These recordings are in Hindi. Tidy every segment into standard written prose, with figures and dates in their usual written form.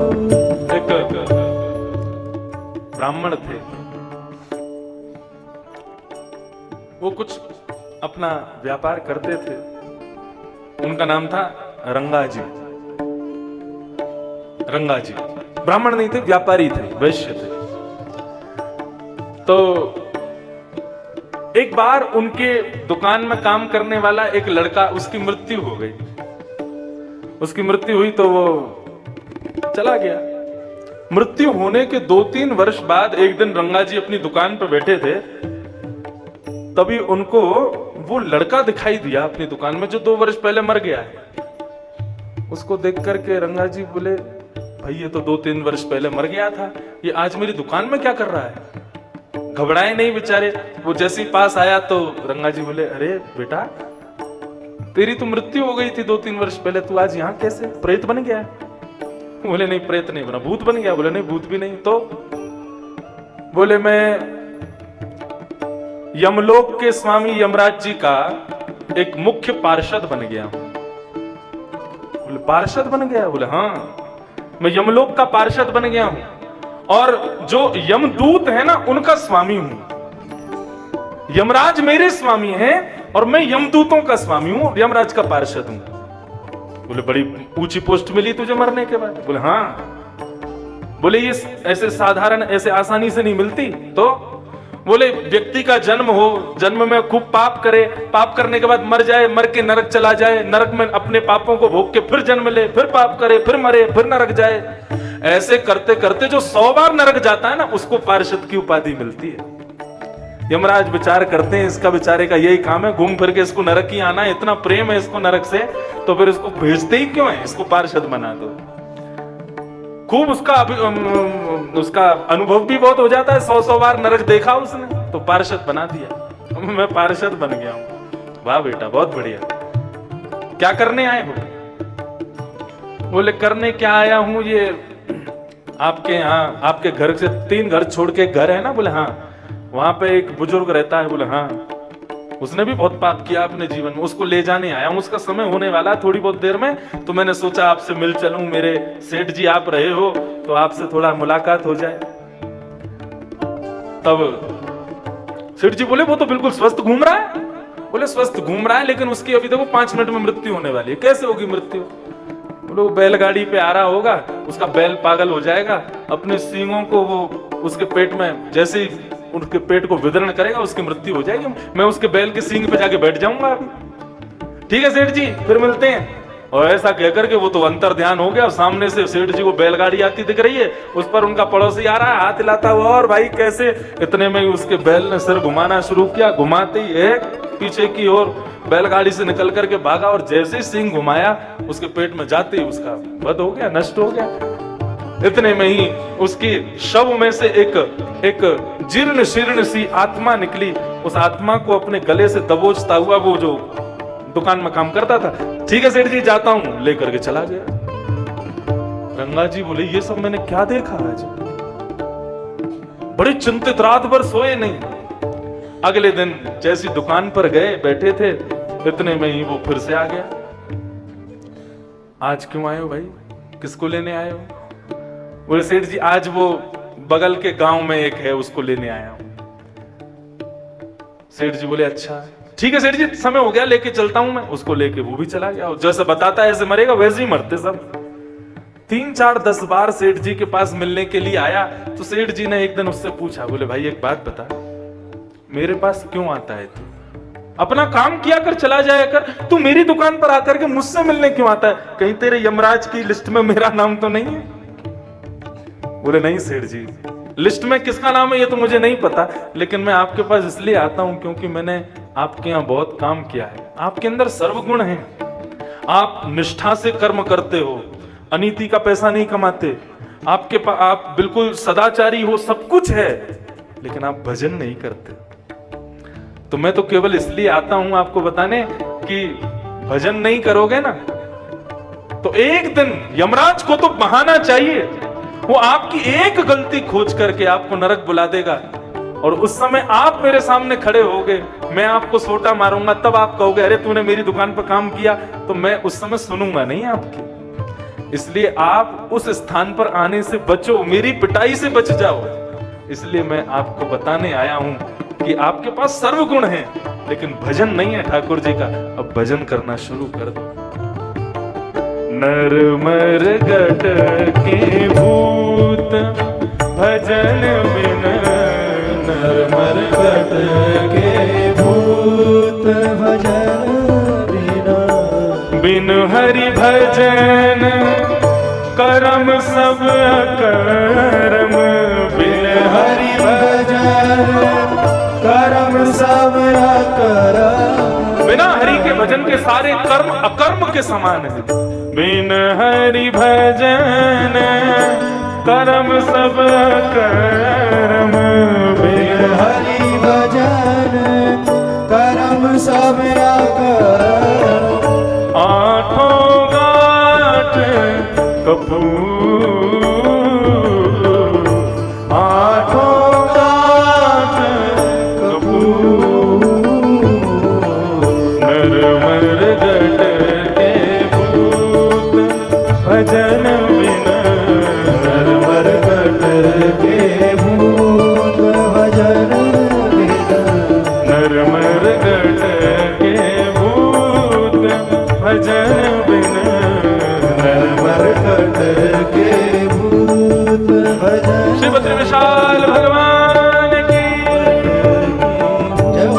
एक ब्राह्मण थे, वो कुछ अपना व्यापार करते थे। उनका नाम था रंगाजी। रंगाजी ब्राह्मण नहीं थे, व्यापारी थे, वैश्य थे। तो एक बार उनके दुकान में काम करने वाला एक लड़का, उसकी मृत्यु हो गई। उसकी मृत्यु हुई तो वो चला गया। मृत्यु होने के 2-3 वर्ष बाद एक दिन रंगाजी अपनी दुकान पर बैठे थे, तभी उनको वो लड़का दिखाई दिया अपनी दुकान में जो 2 वर्ष पहले मर गया है। उसको देख करके रंगाजी बोले, भाई ये तो 2-3 वर्ष पहले मर गया था, ये आज मेरी दुकान में क्या कर रहा है? घबराए नहीं बेचारे। वो जैसे ही पास आया तो रंगाजी बोले, अरे बेटा, तेरी तो मृत्यु हो गई थी 2-3 वर्ष पहले, तू आज यहाँ कैसे? प्रेत बन गया? बोले नहीं, प्रेत नहीं बना, भूत बन गया। बोले नहीं, भूत भी नहीं। तो बोले मैं यमलोक के स्वामी यमराज जी का एक मुख्य पार्षद बन गया हूं। बोले पार्षद बन गया? बोले हाँ, मैं यमलोक का पार्षद बन गया हूं और जो यमदूत है ना, उनका स्वामी हूं। यमराज मेरे स्वामी हैं और मैं यमदूतों का स्वामी हूं, यमराज का पार्षद हूं। बोले बड़ी ऊंची पोस्ट मिली तुझे मरने के बाद? बोले हाँ। बोले ये ऐसे साधारण, ऐसे आसानी से नहीं मिलती। तो बोले व्यक्ति का जन्म हो, जन्म में खूब पाप करे, पाप करने के बाद मर जाए, मर के नरक चला जाए, नरक में अपने पापों को भोग के फिर जन्म ले, फिर पाप करे, फिर मरे, फिर नरक जाए। ऐसे करते करते जो 100 बार नरक जाता है ना, उसको पार्षद की उपाधि मिलती है। यमराज विचार करते हैं, इसका बेचारे का यही काम है, घूम फिर के इसको नरक ही आना है, इतना प्रेम है इसको नरक से, तो फिर इसको भेजते ही क्यों है? इसको पार्षद बना दो। खूब उसका अनुभव भी बहुत हो जाता है, 100 बार नरक देखा उसने, तो पार्षद बना दिया। मैं पार्षद बन गया हूं। वाह बेटा, बहुत बढ़िया। क्या करने आए हो? बोले करने क्या आया हूं, ये आपके यहाँ, आपके घर से 3 घर छोड़ के घर है ना? बोले हाँ। वहां पे एक बुजुर्ग रहता है। बोले हाँ, उसने भी बहुत पाप किया अपने जीवन में, उसको ले जाने आया हूं। उसका समय होने वाला है थोड़ी बहुत देर में, तो मैंने सोचा आपसे मिल चलूं। मेरे सेठ जी आप रहे हो तो आपसे थोड़ा मुलाकात हो जाए। तब सेठ जी बोले, वो तो बिल्कुल स्वस्थ घूम रहा है। बोले स्वस्थ घूम रहा है, लेकिन उसकी अभी देखो 5 मिनट में मृत्यु होने वाली है। कैसे होगी मृत्यु? बोले वो बैलगाड़ी पे आ रहा होगा, उसका बैल पागल हो जाएगा, अपने सींगों को वो उसके पेट में, जैसे ही उनके पेट को विदरण करेगा, उसकी मृत्यु हो जाएगी। मैं उसके बैल के सींग पे जाके बैठ जाऊंगा अभी। ठीक है सेठ जी, फिर मिलते हैं। और ऐसा कहकर के वो तो अंतर ध्यान हो गया। सामने से सेठ जी को बैलगाड़ी आती दिख रही है, उस पर उनका पड़ोसी आ रहा है हाथ हिलाता हुआ, और भाई कैसे? इतने में ही उसके बैल ने सिर घुमाना शुरू किया। घुमाते ही एक पीछे की ओर बैलगाड़ी से निकल करके भागा, और जैसे ही सींग घुमाया उसके पेट में जाते ही उसका वध हो गया, नष्ट हो गया। इतने में ही उसकी शव में से एक जीर्ण शीर्ण सी आत्मा निकली। उस आत्मा को अपने गले से दबोचता हुआ वो जो दुकान में काम करता था, ठीक है सेठ जी जाता हूं, लेकर के चला गया। रंगाजी बोले, ये सब मैंने क्या देखा आज? बड़े चिंतित, रात भर सोए नहीं। अगले दिन जैसी दुकान पर गए, बैठे थे, इतने में ही वो फिर से आ गया। आज क्यों आए हो भाई? किसको लेने आए हो? बोले सेठ जी आज वो बगल के गांव में एक है, उसको लेने आया हूं। सेठ जी बोले अच्छा ठीक है सेठ जी, समय हो गया, लेके चलता हूं मैं। उसको लेके वो भी चला गया। जैसे बताता है ऐसे मरेगा, वैसे ही मरते सब। 3-4-10 बार सेठ जी के पास मिलने के लिए आया, तो सेठ जी ने एक दिन उससे पूछा, बोले भाई एक बात बता, मेरे पास क्यों आता है तू? अपना काम किया कर, चला जाया कर, तू मेरी दुकान पर आकर के मुझसे मिलने क्यों आता है? कहीं तेरे यमराज की लिस्ट में मेरा नाम तो नहीं है? बोले नहीं सेठ जी, लिस्ट में किसका नाम है ये तो मुझे नहीं पता, लेकिन मैं आपके पास इसलिए आता हूं क्योंकि मैंने आपके यहाँ बहुत काम किया है। आपके अंदर सर्वगुण है, आप निष्ठा से कर्म करते हो, अनीति का पैसा नहीं कमाते, आप बिल्कुल सदाचारी हो, सब कुछ है, लेकिन आप भजन नहीं करते। तो मैं तो केवल इसलिए आता हूं आपको बताने कि भजन नहीं करोगे ना तो एक दिन यमराज को तो बहाना चाहिए, वो आपकी एक गलती खोज करके आपको नरक बुला देगा, और उस समय आप मेरे सामने खड़े होगे, मैं आपको सोटा मारूंगा, तब आप कहोगे अरे तूने मेरी दुकान पर काम किया, तो मैं उस समय सुनूंगा नहीं आपकी। इसलिए आप उस स्थान पर आने से बचो, मेरी पिटाई से बच जाओ। इसलिए मैं आपको बताने आया हूं कि आपके पास सर्व गुण है, लेकिन भजन नहीं है ठाकुर जी का। अब भजन करना शुरू कर दो। नरमर गट के भूत भजन बिन, नरमर गट के भूत भजन बिना, बिन हरि भजन करम सब अकरम, बिन हरि भजन कर्म सब अकरम। बिना हरि के भजन के सारे कर्म अकर्म के समान है। बिन हरि भजन कर्म सब अकरम, बिन हरि भजन कर्म सब अकरम। आठों गांठ कपूर, आठों गांठ कपूर, नरमर गट के भूत भजन बिन, नरमर गट के भूत भजन बिना, नरमर गट के भूत भजन बिन, नरमर गट के भूत भजन। श्री बद्री विशाल भगवान की जय हो।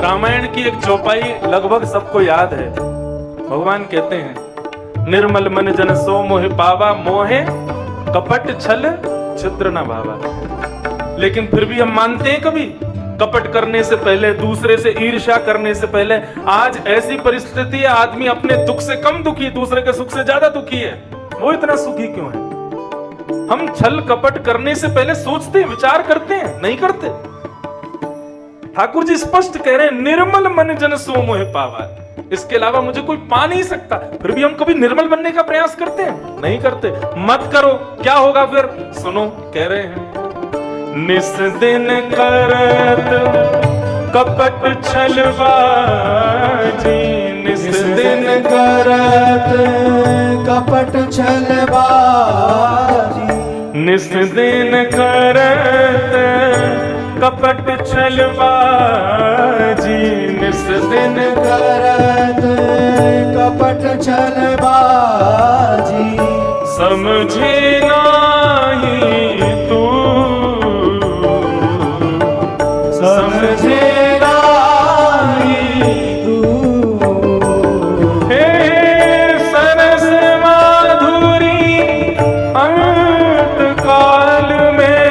रामायण की एक चौपाई लगभग सबको याद है। भगवान कहते हैं, निर्मल मन जन सो मोहि पावा, मोहे कपट छल छिद्र न भावा। लेकिन फिर भी हम मानते हैं कभी कपट करने से पहले, दूसरे से ईर्ष्या करने से पहले। आज ऐसी परिस्थिति है, आदमी अपने दुख से कम दुखी, दूसरे के सुख से ज्यादा दुखी है। वो इतना सुखी क्यों है? हम छल कपट करने से पहले सोचते हैं, विचार करते हैं, नहीं करते। ठाकुर जी स्पष्ट कह रहे हैं, निर्मल मन जन सो मोहि पावा। इसके अलावा मुझे कोई पा नहीं सकता। फिर भी हम कभी निर्मल बनने का प्रयास करते हैं? नहीं करते। मत करो, क्या होगा फिर? सुनो, कह रहे हैं, निस दिन करत कपट छलबाजी, निस दिन करत कपट छलबाजी, निस दिन करत कपट छलबाजी, निस दिन करत कपट छलबाजी, समझे नाही तू, समझे नाही तू। हे सरस माधुरी अंत काल में,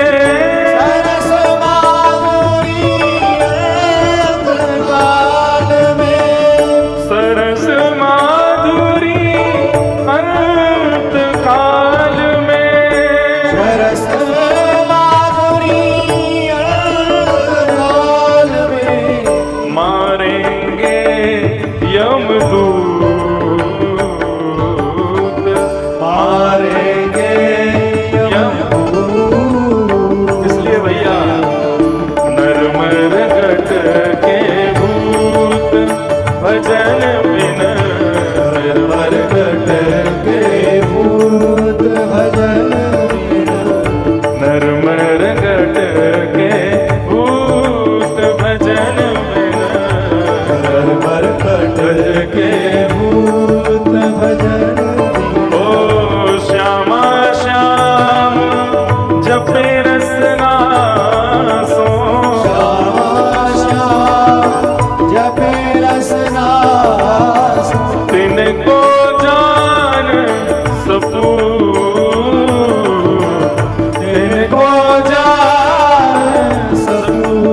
सरस माधुरी अंत काल में, सरस माधुरी अंत काल में, सरस माधुरी अंत काल में, मारेंगे यमदूत, मारेंगे यमदूत। इसलिए भैया, नरमर गट के भूत भजन बिन, नरमर गट के भूत भजन बिना, नरमर गट के भूत भजन बिन, नरमर गट के भूत भजन बिना। ओ श्यामा श्याम जपे रसना सो, श्यामा श्याम जपे रसना, तिनको जान सपू, तिनको जान सकूं।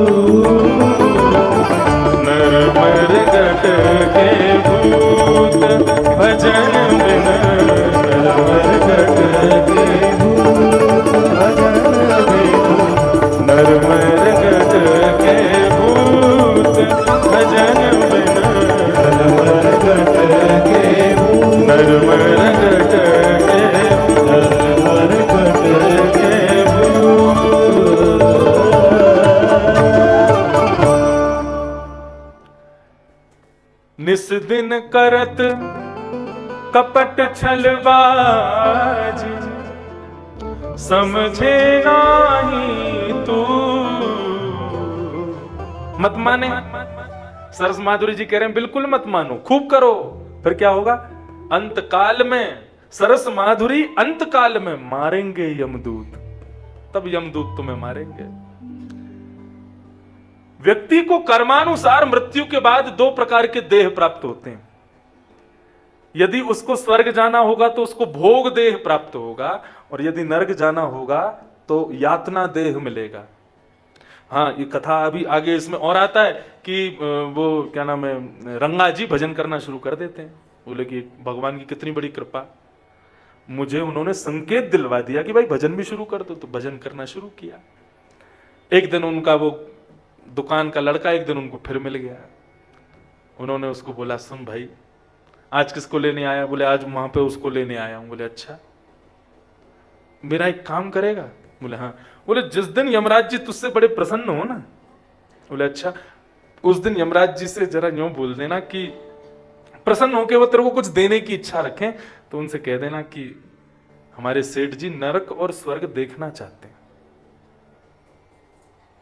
नरमर तिस दिन करत कपट छलबाजी, समझे नाही तू। मत माने, सरस माधुरी जी कह रहे हैं बिल्कुल मत मानो, खूब करो, फिर क्या होगा? अंत काल में सरस माधुरी, अंत काल में मारेंगे यमदूत, तब यमदूत तुम्हें मारेंगे। व्यक्ति को कर्मानुसार मृत्यु के बाद दो प्रकार के देह प्राप्त होते हैं। यदि उसको स्वर्ग जाना होगा तो उसको भोग देह प्राप्त होगा, और यदि नरक जाना होगा तो यातना देह मिलेगा। हाँ, ये कथा अभी आगे इसमें और आता है कि वो क्या नाम है, रंगा जी भजन करना शुरू कर देते हैं। बोले कि भगवान की कितनी बड़ी कृपा, मुझे उन्होंने संकेत दिलवा दिया कि भाई भजन भी शुरू कर दो, तो भजन करना शुरू किया। एक दिन उनका वो दुकान का लड़का एक दिन उनको फिर मिल गया। उन्होंने उसको बोला, सुन भाई आज किसको लेने आया? बोले आज वहां पे उसको लेने आया हूं। बोले अच्छा, मेरा एक काम करेगा? बोले हाँ। बोले जिस दिन यमराज जी तुझसे बड़े प्रसन्न हो ना। बोले अच्छा, उस दिन यमराज जी से जरा यूं बोल देना कि प्रसन्न होकर वो तेरे को कुछ देने की इच्छा रखें, तो उनसे कह देना कि हमारे सेठ जी नरक और स्वर्ग देखना चाहते हैं।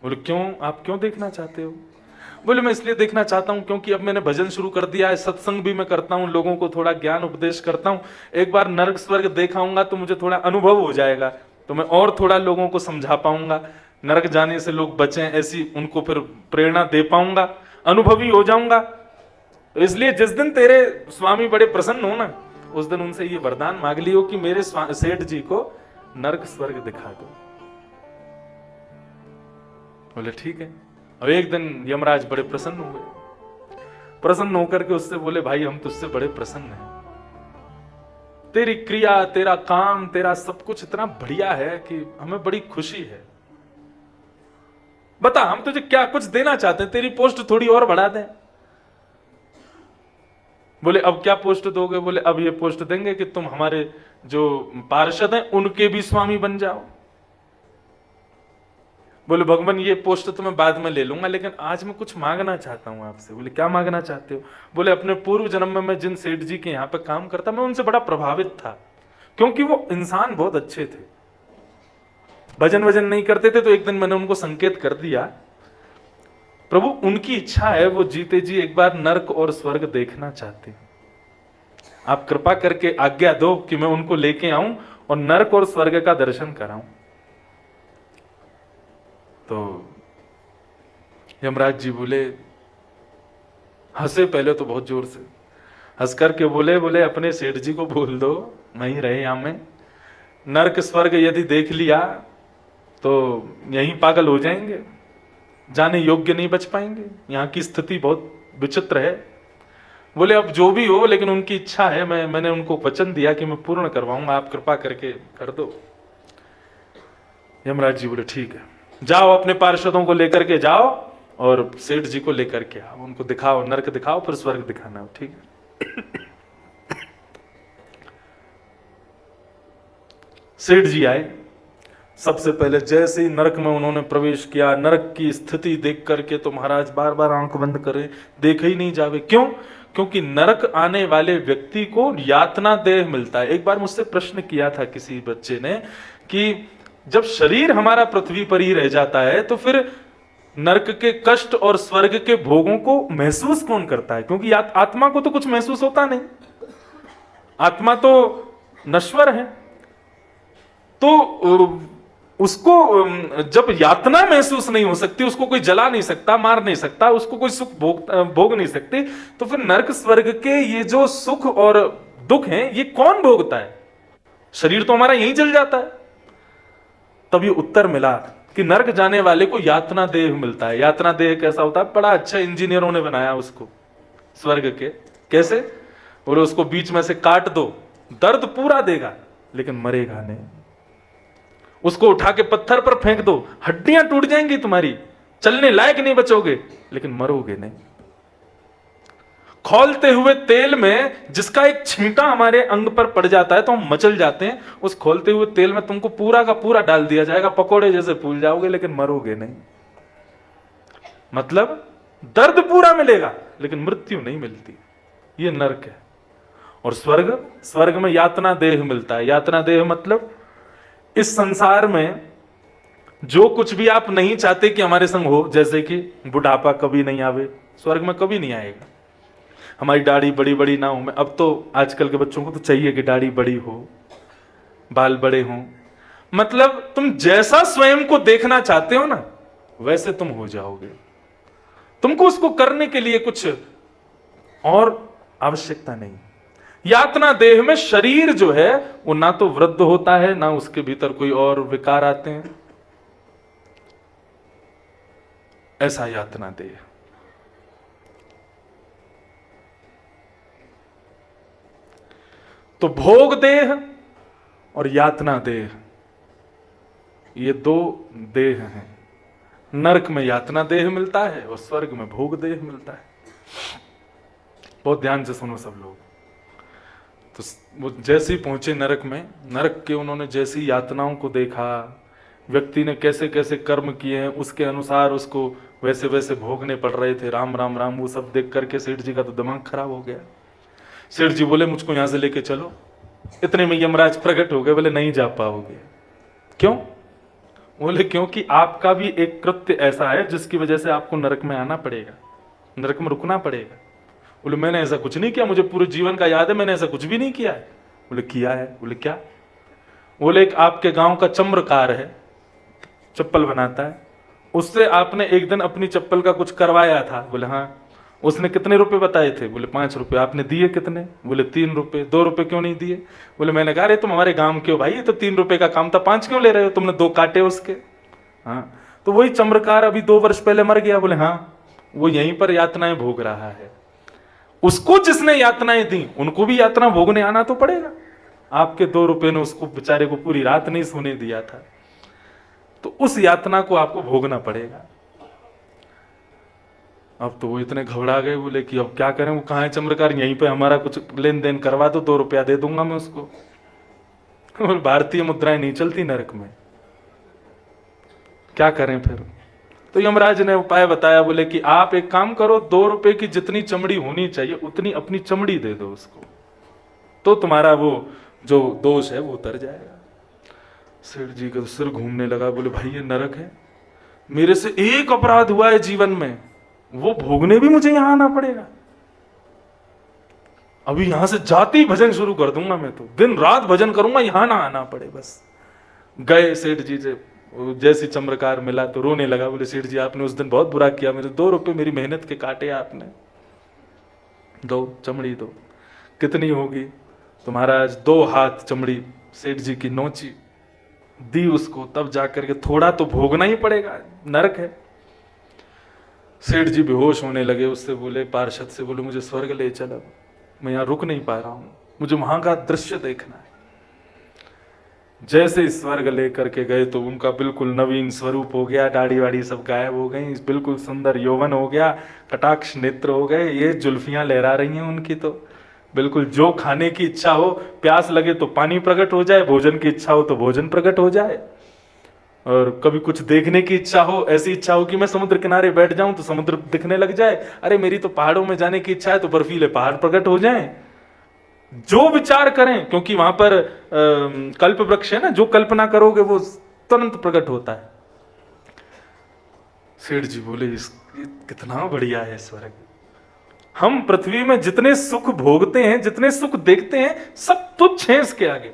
बोले क्यों, आप क्यों देखना चाहते हो? बोले मैं इसलिए देखना चाहता हूं क्योंकि अब मैंने भजन शुरू कर दिया है, सत्संग भी मैं करता हूं, लोगों को थोड़ा ज्ञान उपदेश करता हूं। एक बार नरक स्वर्ग देखाऊंगा तो मुझे थोड़ा अनुभव हो जाएगा, तो मैं और थोड़ा लोगों को समझा पाऊंगा, नरक जाने से लोग बचें ऐसी उनको फिर प्रेरणा दे पाऊंगा, अनुभवी हो जाऊंगा। तो इसलिए जिस दिन तेरे स्वामी बड़े प्रसन्न हो ना, उस दिन उनसे ये वरदान मांग लियो कि मेरे सेठ जी को नरक स्वर्ग दिखा दो। बोले ठीक है। अब एक दिन यमराज बड़े प्रसन्न हुए। प्रसन्न होकर के उससे बोले, भाई हम तुझसे बड़े प्रसन्न हैं, तेरी क्रिया, तेरा काम, तेरा सब कुछ इतना बढ़िया है कि हमें बड़ी खुशी है। बता हम तुझे क्या कुछ देना चाहते हैं, तेरी पोस्ट थोड़ी और बढ़ा दें। बोले अब क्या पोस्ट दोगे? बोले अब ये पोस्ट देंगे कि तुम हमारे जो पार्षद हैं उनके भी स्वामी बन जाओ। बोले भगवान ये पोस्ट तो मैं बाद में ले लूंगा, लेकिन आज मैं कुछ मांगना चाहता हूं आपसे। बोले क्या मांगना चाहते हो? बोले अपने पूर्व जन्म में मैं जिन सेठ जी के यहाँ पे काम करता, मैं उनसे बड़ा प्रभावित था, क्योंकि वो इंसान बहुत अच्छे थे, भजन वजन नहीं करते थे। तो एक दिन मैंने उनको संकेत कर दिया, प्रभु उनकी इच्छा है वो जीते जी एक बार नरक और स्वर्ग देखना चाहते हैं, आप कृपा करके आज्ञा दो कि मैं उनको लेके आऊं और नरक और स्वर्ग का दर्शन कराऊं। तो यमराज जी बोले, हंसे पहले तो बहुत जोर से, हंस करके बोले अपने सेठ जी को बोल दो वहीं रहे यहां में, नरक स्वर्ग यदि देख लिया तो यहीं पागल हो जाएंगे, जाने योग्य नहीं बच पाएंगे, यहाँ की स्थिति बहुत विचित्र है। बोले अब जो भी हो, लेकिन उनकी इच्छा है, मैंने उनको वचन दिया कि मैं पूर्ण करवाऊंगा, आप कृपा करके कर दो। यमराज जी बोले ठीक है, जाओ अपने पार्षदों को लेकर के जाओ और सेठ जी को लेकर के आओ, उनको दिखाओ, नरक दिखाओ फिर स्वर्ग दिखाना हो, ठीक है। सेठ जी आए, सबसे पहले जैसे ही नरक में उन्होंने प्रवेश किया, नरक की स्थिति देख करके तो महाराज बार बार आंख बंद करे, देखे ही नहीं जावे। क्यों? क्योंकि नरक आने वाले व्यक्ति को यातना देह मिलता है। एक बार मुझसे प्रश्न किया था किसी बच्चे ने कि जब शरीर हमारा पृथ्वी पर ही रह जाता है तो फिर नरक के कष्ट और स्वर्ग के भोगों को महसूस कौन करता है? क्योंकि आत्मा को तो कुछ महसूस होता नहीं, आत्मा तो नश्वर है। तो उसको जब यातना महसूस नहीं हो सकती, उसको कोई जला नहीं सकता, मार नहीं सकता, उसको कोई सुख भोग नहीं सकती, तो फिर नरक स्वर्ग के ये जो सुख और दुख हैं ये कौन भोगता है? शरीर तो हमारा यहीं जल जाता है। तब ये उत्तर मिला कि नरक जाने वाले को यातना देह मिलता है। यातना देह कैसा होता है? बड़ा अच्छा इंजीनियरों ने बनाया उसको स्वर्ग के। कैसे? बोले उसको बीच में से काट दो, दर्द पूरा देगा लेकिन मरेगा नहीं। उसको उठा के पत्थर पर फेंक दो, हड्डियां टूट जाएंगी तुम्हारी, चलने लायक नहीं बचोगे, लेकिन मरोगे नहीं। खौलते हुए तेल में जिसका एक छींटा हमारे अंग पर पड़ जाता है तो हम मचल जाते हैं, उस खोलते हुए तेल में तुमको पूरा का पूरा डाल दिया जाएगा, पकोड़े जैसे फूल जाओगे लेकिन मरोगे नहीं। मतलब दर्द पूरा मिलेगा लेकिन मृत्यु नहीं मिलती। ये नरक है। और स्वर्ग, स्वर्ग में यातना देह मिलता है। यातना देह मतलब इस संसार में जो कुछ भी आप नहीं चाहते कि हमारे संग हो, जैसे कि बुढ़ापा कभी नहीं आवे, स्वर्ग में कभी नहीं आएगा। हमारी दाढ़ी बड़ी बड़ी ना हो, मैं अब तो आजकल के बच्चों को तो चाहिए कि दाढ़ी बड़ी हो, बाल बड़े हों, मतलब तुम जैसा स्वयं को देखना चाहते हो ना वैसे तुम हो जाओगे। तुमको उसको करने के लिए कुछ और आवश्यकता नहीं। यातना देह में शरीर जो है वो ना तो वृद्ध होता है, ना उसके भीतर कोई और विकार आते हैं, ऐसा यातना देह। तो भोग देह और यातना देह ये दो देह हैं। नरक में यातना देह मिलता है और स्वर्ग में भोग देह मिलता है। बहुत ध्यान से सुनो सब लोग। तो वो जैसे ही पहुंचे नरक में, नरक के उन्होंने जैसी यातनाओं को देखा, व्यक्ति ने कैसे कैसे कर्म किए हैं उसके अनुसार उसको वैसे वैसे भोगने पड़ रहे थे। राम राम राम, वो सब देख करके सेठ जी का तो दिमाग खराब हो गया। सेठ जी बोले मुझको यहां से लेके चलो। इतने में यमराज प्रकट हो गए, बोले नहीं जा पाओगे। क्यों? बोले क्योंकि आपका भी एक कृत्य ऐसा है जिसकी वजह से आपको नरक में आना पड़ेगा, नरक में रुकना पड़ेगा। बोले मैंने ऐसा कुछ नहीं किया, मुझे पूरे जीवन का याद है, मैंने ऐसा कुछ भी नहीं किया है। बोले किया है। बोले क्या? बोले एक आपके गांव का चम्रकार है, चप्पल बनाता है, उससे आपने एक दिन अपनी चप्पल का कुछ करवाया था। बोले हाँ। उसने कितने रुपए बताए थे? बोले 5 रुपए। आपने दिए कितने? बोले 3 रुपए। 2 रुपए क्यों नहीं दिए? बोले मैंने कहा अरे तुम हमारे गांव के हो भाई, ये तो 3 रुपए का काम था, 5 क्यों ले रहे हो? तुमने 2 काटे उसके। हाँ, तो वही चम्रकार अभी 2 वर्ष पहले मर गया। बोले हाँ, वो यहीं पर यातनाएं भोग रहा है। उसको जिसने यातनाएं दी उनको भी यातना भोगने आना तो पड़ेगा। आपके 2 रुपए ने उसको बेचारे को पूरी रात नहीं सोने दिया था, तो उस यातना को आपको भोगना पड़ेगा। अब तो वो इतने घबरा गए, बोले कि अब क्या करें, वो कहाँ है चम्रकार, यहीं पे हमारा कुछ लेन देन करवा दो, 2 रुपया दे दूंगा मैं उसको। और भारतीय मुद्राएं नहीं चलती नरक में, क्या करें फिर? तो यमराज ने उपाय बताया, बोले कि आप एक काम करो, 2 रुपए की जितनी चमड़ी होनी चाहिए उतनी अपनी चमड़ी दे दो उसको, तो तुम्हारा वो जो दोष है वो उतर जाएगा। सेठ जी का सिर घूमने लगा, बोले भाई ये नरक है, मेरे से एक अपराध हुआ है जीवन में, वो भोगने भी मुझे यहां आना पड़ेगा। अभी यहां से जाते ही भजन शुरू कर दूंगा मैं, तो दिन रात भजन करूंगा, यहां ना आना पड़े बस। गए सेठ जी से, जैसी चम्रकार मिला तो रोने लगा। बोले सेठ जी आपने उस दिन बहुत बुरा किया, मेरे 2 रुपए मेरी मेहनत के काटे आपने, दो चमड़ी दो। कितनी होगी? तो महाराज 2 हाथ चमड़ी सेठ जी की नोची, दी उसको, तब जाकर के थोड़ा तो भोगना ही पड़ेगा, नरक है। सेठ जी बेहोश होने लगे। उससे बोले, पार्षद से बोले मुझे स्वर्ग ले चलो, मैं यहां रुक नहीं पा रहा हूं, मुझे वहां का दृश्य देखना है। जैसे ही स्वर्ग लेकर के गए तो उनका बिल्कुल नवीन स्वरूप हो गया, दाढ़ी वाड़ी सब गायब हो गई, बिल्कुल सुंदर यौवन हो गया, कटाक्ष नेत्र हो गए, ये जुल्फियां लहरा रही हैं उनकी, तो बिल्कुल जो खाने की इच्छा हो, प्यास लगे तो पानी प्रकट हो जाए, भोजन की इच्छा हो तो भोजन प्रकट हो जाए, और कभी कुछ देखने की इच्छा हो, ऐसी इच्छा हो कि मैं समुद्र किनारे बैठ जाऊं तो समुद्र दिखने लग जाए, अरे मेरी तो पहाड़ों में जाने की इच्छा है तो बर्फीले पहाड़ प्रकट हो जाएं। जो विचार करें, क्योंकि वहां पर कल्प वृक्ष है ना, जो कल्पना करोगे वो तुरंत प्रकट होता है। सेठ जी बोले कितना बढ़िया है स्वर्ग। हम पृथ्वी में जितने सुख भोगते हैं, जितने सुख देखते हैं, सब तुच्छ हैं इसके आगे।